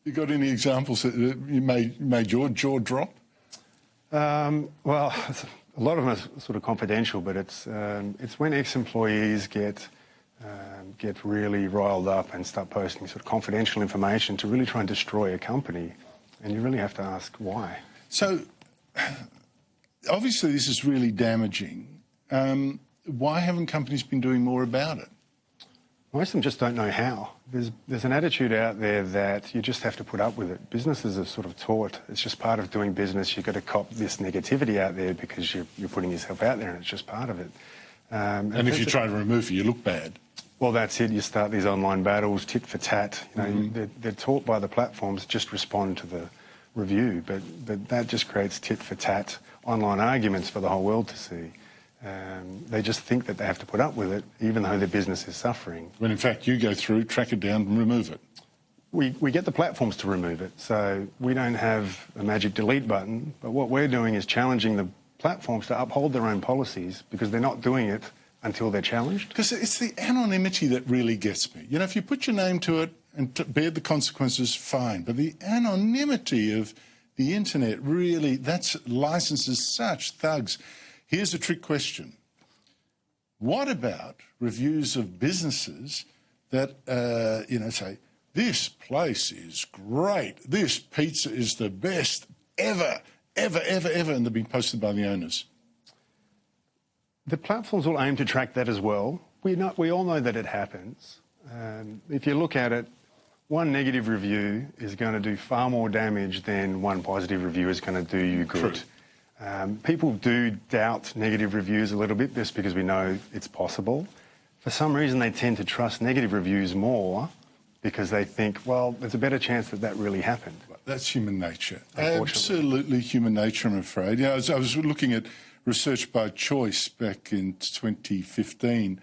You got any examples that you made your jaw drop? Well, a lot of them are sort of confidential, but it's when ex-employees get really riled up and start posting sort of confidential information to really try and destroy a company, and you really have to ask why. So, obviously, this is really damaging. Why haven't companies been doing more about it? Most of them just don't know how. There's an attitude out there that you just have to put up with it. Businesses are sort of taught it's just part of doing business. You've got to cop this negativity out there because you're putting yourself out there, and it's just part of it. And if you try to remove it, you look bad. Well, that's it. You start these online battles, tit for tat. You know, they're taught by the platforms just respond to the review, but that just creates tit for tat online arguments for the whole world to see. They just think that they have to put up with it, even though their business is suffering. When in fact you go through, track it down and remove it. We get the platforms to remove it, so we don't have a magic delete button, but what we're doing is challenging the platforms to uphold their own policies because they're not doing it until they're challenged. Because it's the anonymity that really gets me. You know, if you put your name to it and bear the consequences, fine, but the anonymity of the internet really, that's licenses such thugs. Here's a trick question. What about reviews of businesses that, say, this place is great, this pizza is the best ever, ever, ever, ever, and they've been posted by the owners? The platforms will aim to track that as well. We all know that it happens. If you look at it, one negative review is going to do far more damage than one positive review is going to do you good. True. People do doubt negative reviews a little bit just because we know it's possible. For some reason, they tend to trust negative reviews more because they think, well, there's a better chance that really happened. That's human nature. Absolutely human nature, I'm afraid. I was looking at research by Choice back in 2015.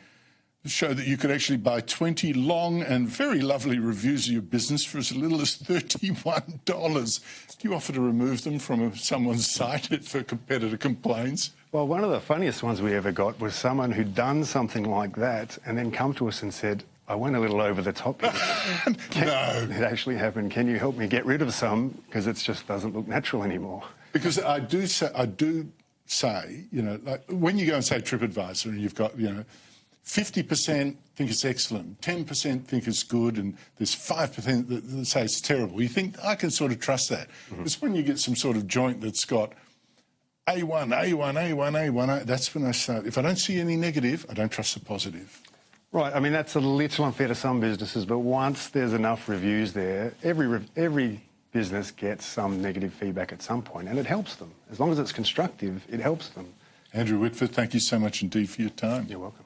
Show that you could actually buy 20 long and very lovely reviews of your business for as little as $31. Do you offer to remove them from someone's site if a competitor complains? Well, one of the funniest ones we ever got was someone who'd done something like that and then come to us and said, I went a little over the top. No. It actually happened. Can you help me get rid of some? Because it just doesn't look natural anymore. Because I do say, like when you go and say TripAdvisor and you've got, 50% think it's excellent, 10% think it's good, and there's 5% that say it's terrible. You think, I can sort of trust that. It's when you get some sort of joint that's got A1, A1, A1, A1, that's when I start. If I don't see any negative, I don't trust the positive. Right. I mean, that's a little unfair to some businesses, but once there's enough reviews there, every business gets some negative feedback at some point, and it helps them. As long as it's constructive, it helps them. Andrew Whitford, thank you so much indeed for your time. You're welcome.